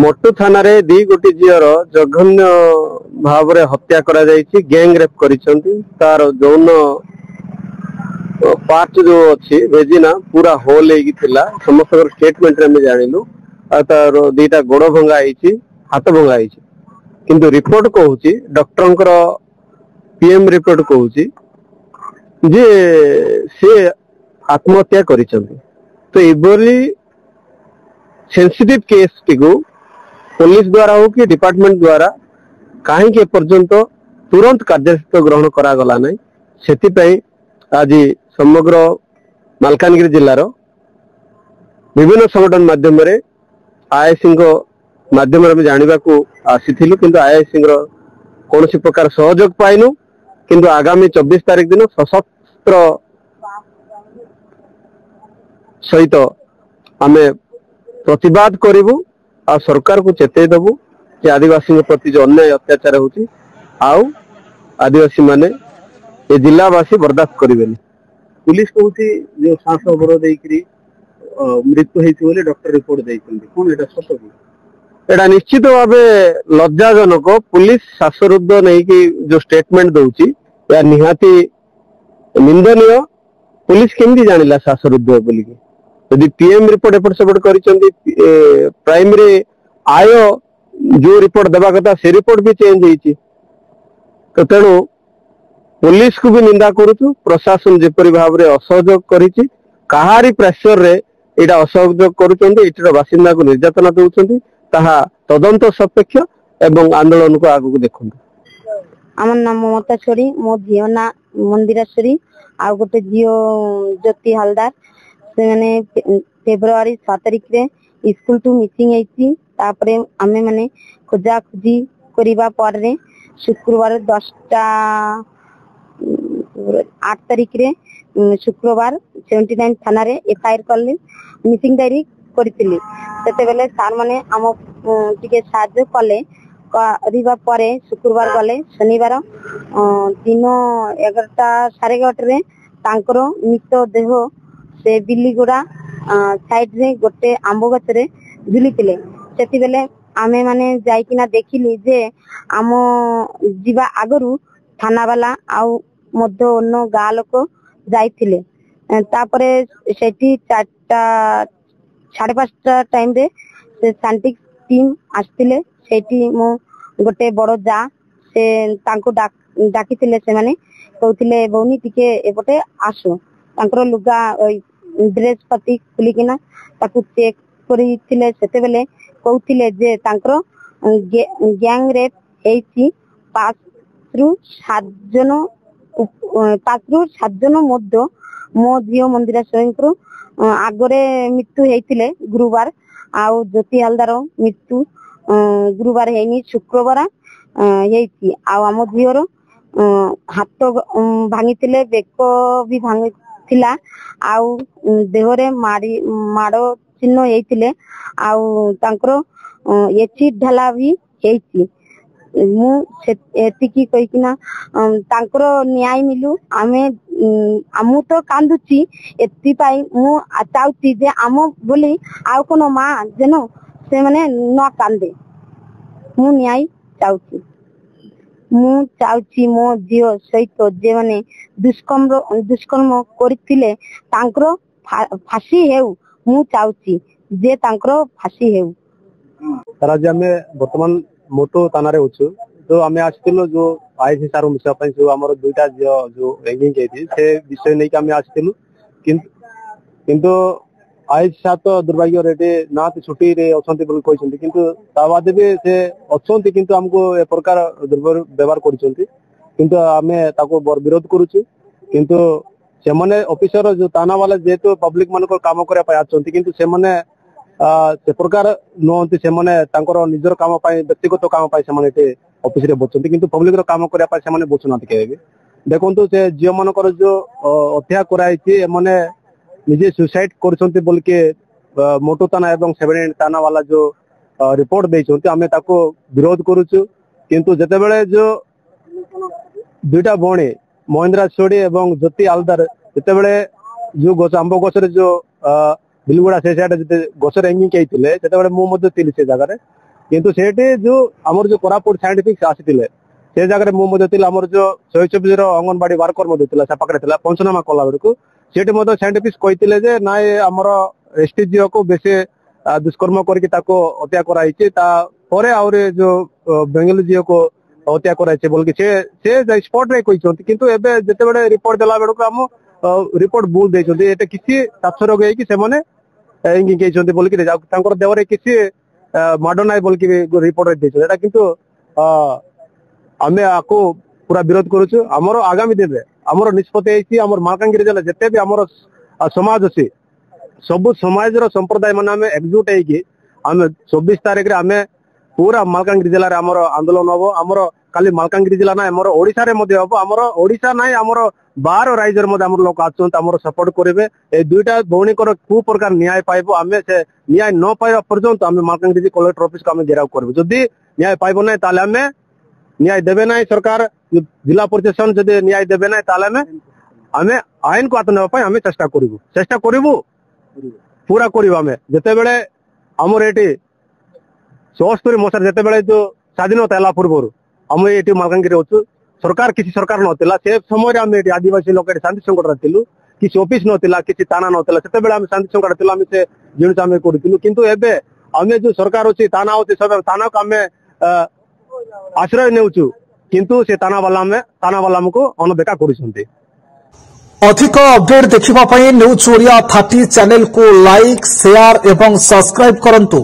मोटू थाना रे दी गोटी झीर जघन्य भाव रे हत्या करा जायछि गैंग रेप करिसंती तार जौन पार्ट जो अछि भेजिना पूरा होल हेगी थिला समस्त स्टेटमेंट रे हम जानिलु आ तार दीटा गोड़ भंगा आइछि हाथ भंगा आइछि किंतु रिपोर्ट कहूछि डॉक्टर पीएम रिपोर्ट कहूछि जे से आत्महत्या करिसंती तो इबोली सेंसिटिव केस टिकु पुलिस द्वारा हो कि डिपार्टमेंट द्वारा कहीं पर्यंत तुरंत कार्यसूची ग्रहण करा गला नहीं सेति आज समग्र मालकानगिरी जिलार विभिन्न संगठन माध्यम आईआईसी माध्यम जानवा आसी किंतु आईआईसी कौन प्रकार सहयोग पाइनु किंतु आगामी 24 तारीख दिन सशस्त्र सहित आमे प्रतिवाद करूँ आ सरकार को चेतई देबू कि आदिवासी प्रति जो अन्याय अत्याचार होची आउ आदिवासी माने ये जिलावासी बर्दाश्त करेंगे। पुलिस कहूँ जो सांस अवरोध मृत्यु होती डॉक्टर रिपोर्ट कौन एटा सत कि एटा निश्चित भाव लज्जाजनक पुलिस श्वासरुद्ध नहीं कि जो स्टेटमेंट दौची या निहाती निंदनीय पुलिस केमती जानिला श्वासरुद्ध बोलिकी यदि पीएम रिपोर्ट एपट सेपट कर प्राइमरी आय जो रिपोर्ट देवा कथा से रिपोर्ट भी चेंज होती तो तेणु पुलिस को भी निंदा करूँ प्रशासन जेपरी भाव में असहयोग करी कहारी प्रेसर रे एटा असहयोग कर बासिंदा को निर्यातना दौरान ताहा तदंत सापेक्ष एवं आंदोलन को आगू देखु। आम नाम ममता छोड़ी मो झील ना मंदिराश्वरी आ गोटे झील ज्योति हालदार से मैंने फेब्रुआरी 7 तारिख रे स्कूल टू मिसिंग होती आमे माने खोजा खोजी करिबा पर रे शुक्रवार 10टा 8 तारिख रे शुक्रवार 79 थाना रे एफआईआर करले मिसिंग डायरी करथिली सेते बेले सार माने हम टिके साहाय्य कले करिबा परे शुक्रवार गले शनिवार दिन 11टा 11:30 रे तांकर मृत देह से बिल्लीगुड़ा साइड रे गोटे आंब गछ रे झुलिथिले सेति बेले आमे माने जाइकिना देखिली जे आम जीवा आगरू थाना वाला आउ मध्य अन्य गाँ लोक जाइथिले तापरे सेठी 4टा 5:30 टाइम रे से साइंटिफिक टीम आस्तिले सेठी मो गोटे बड़ जा से तांको डाकिथिले से माने कहउथिले बौनी टिके एपटे आसो तांकर लुगा ड्रेस पति खुलिकिना ताकू चेक करिथिले सेते बेले कहउथिले जे तांकर गैंग रेप हेची 5 रु 7 जन मध्य मो झियो मंदिरा स्वयंकर आगरे मृत्यु हेतिले गुरुवार आउ ज्योति हालदार मृत्यु गुरुवार हेनी शुक्रवार हेची आउ आम झियोर हाथ भांगिथिले बेक भी भांगिथिला आउ देहरे माड़ चिन्ह हेतिले आउ तांकर एसिड ढाला भी हेची मु एतिकी कहिकिना तांकर न्याय मिलू आमे आमु तो कांदुची एति पाई मु चाउची जे आम बोली आउ कोन मां जेनो से माने न कांदे मु न्याय चाउची मु चाउची मो जियो सहित जे माने दुष्कर्म करथिले तांकर फांसी हेउ मु चाउची जे तांकर फांसी हेउ। आज आम बर्तमान मोटो थाना अच्छु तो आम आसलु जो आईसी सार मिसापी जो आम दुईटा जो रैंकिंग से विषय नहीं आम आसलु किंतु आईसी सार तो दुर्भाग्य रेटे ना छुट्टी रे अच्छा किंतु बाद भी से अच्छा किंतु आमको ए प्रकार दुर्व्यवहार कर आम विरोध करुचु किंतु से माने ऑफिसर जो थाना वाला जेहेतु पब्लिक मान काम करने किंतु से माने से प्रकार नुहति से माने तांकर निजर काम व्यक्तिगत काम से ऑफिस रे बचुंती किंतु पब्लिक रो काम करया से बचुना देखु से झील मानकर जो हत्या कराई माने निजे सुसाइड करछंती बोल के मोटो थाना एवं 7 थाना वाला जो रिपोर्ट देछंती आमे ताको विरोध करूछु किंतु जते बेले जो दुईटा भणी महेंद्रा सोडी एवं ज्योति हालदार जते बेले जो गछ आंब गछरे जो बिलगुड़ा से साइड जते गछरे एंगिंग केइतिले जते बेले मु मध्य थिली से जगह रे କିନ୍ତୁ ସେଠି ଯୋଉ ଆମର ଯୋଉ କୋରାପୁଟ ସାଇଣ୍ଟିଫିକ ଆସିଥିଲେ ସେ ଜାଗାରେ ମୁଁ ମଧ୍ୟ ଥିଲା, ଆମର ଯୋଉ 124 ଅଙ୍ଗନବାଡି ୱାର୍କର ମଧ୍ୟ ଥିଲା, ସେ ପାଖରେ ଥିଲା ପଞ୍ଚନାମା କଲା ବେଳକୁ ସେଠି ମଧ୍ୟ ସାଇଣ୍ଟିଫିକ କହିଥିଲେ ଯେ ନାଇଁ ଆମର ଏସଟି ଝିଅକୁ ବେଶୀ ଦୁଷ୍କର୍ମ କରିକି ତାକୁ ହତ୍ୟା କରାଯାଇଛି, ତାପରେ ଆହୁରି ଯୋଉ ବେଙ୍ଗଲୀ ଝିଅକୁ ହତ୍ୟା କରାଯାଇଛି ବୋଲିକି ସେ ସ୍ପଟ ରେ କହିଛନ୍ତି। କିନ୍ତୁ ଏବେ ଯେତେବେଳେ ରିପୋର୍ଟ ଦେଲା ବେଳକୁ ଆମ ରିପୋର୍ଟ ଭୁଲ ଦେଇଛନ୍ତି, ଏଟା କିଛି ତାତ୍ପର୍ଯ୍ୟ ହେଇକି ସେମାନେ ହେଇଛନ୍ତି ବୋଲିକି ତାଙ୍କର ଦେହରେ କିଛି ମାଡ ନାହିଁ ବୋଲିକି ରିପୋର୍ଟ ଦେଇଛନ୍ତି। ଏଟା କିନ୍ତୁ ଆମେ ଆକୁ ପୁରା ବିରୋଧ କରୁଛୁ। ଆମର ଆଗାମୀ ଦିନରେ ଆମର ନିଷ୍ପତ୍ତି ହେଇଛି, ଆମର ମାଲକାନଗିରି ଜିଲ୍ଲା ଯେତେ ବି ଆମର ସମାଜ ଅଛି ସବୁ ସମାଜର ସମ୍ପ୍ରଦାୟ ମାନେ ଆମେ ଏକଜୁଟ ହେଇକି ଆମେ 24 ତାରିଖରେ ଆମେ ପୁରା ମାଲକାନଗିରି ଜିଲ୍ଲାରେ ଆମର ଆନ୍ଦୋଳନ ହବ। ଆମର ଖାଲି ମାଲକାନଗିରି ଜିଲ୍ଲା ନାହିଁ, ଆମର ଓଡିଶାରେ ମଧ୍ୟ ହବ। ଆମର ଓଡିଶା ନାହିଁ, ଆମର ବାହାର ରାଜ୍ୟରେ ମଧ୍ୟ ଆମର ଲୋକ ଆସୁଛନ୍ତି, ଆମର ସପୋର୍ଟ କରିବେ। এই দুইটা ভৌণিকর কু প্রকার ন্যায় পাইব, আমি সে ন্যায় ন পাইবা পর্যন্ত আমি মালকানগিরি কলেক্টর অফিস আমি ঘেরাও করব। যদি ন্যায় পাইব না তাহলে আমি ন্যায় দেবে না সরকার, জেলা প্রশাসন যদি ন্যায় দেবে না তাহলে আমি আইনକୁ ହାତ ନେବା ପାଇଁ ଆମେ ଚେଷ୍ଟା କରିବୁ ପୁରା କରିବୁ। ଆମେ ଯେତେବେଳେ ଆମର ଏଠି 74 ମସିହାରେ ଯେତେବେଳେ ଯୋଉ ସ୍ୱାଧୀନତା ହେଲା ପୂର୍ବରୁ ଆମେ ଏଠି ମାଲକାନଗିରି ଅଛୁ, ସରକାର କିଛି ସରକାର ନଥିଲା ସେ ସମୟରେ ଆମେ ଏଠି ଆଦିବାସୀ ଲୋକ ଏଠି ଶାନ୍ତି ସଂଗଠନ ଥିଲୁ, କିଛି ଅଫିସ ନଥିଲା, କିଛି ଥାନା ନଥିଲା, ସେତେବେଳେ ଆମେ ଶାନ୍ତି ସଂଗଠନ ଥିଲୁ, ଆମେ ସେ ଜିନିଷ ଆମେ କରୁଥିଲୁ। କିନ୍ତୁ ଏବେ ଆମେ ଯୋଉ ସରକାର ଅଛି ଥାନା ଅଛି, ଥାନାକୁ ଆମେ ଆଶ୍ରୟ ନେଉଛୁ, କିନ୍ତୁ ସେ ଥାନା ବାଲା ଆମକୁ ଅନଦେଖା କରୁଛନ୍ତି। अधिक अपडेट देखिबा पई न्यूज ओडिया 30 चैनल को लाइक शेयर एवं सब्सक्राइब करंतु।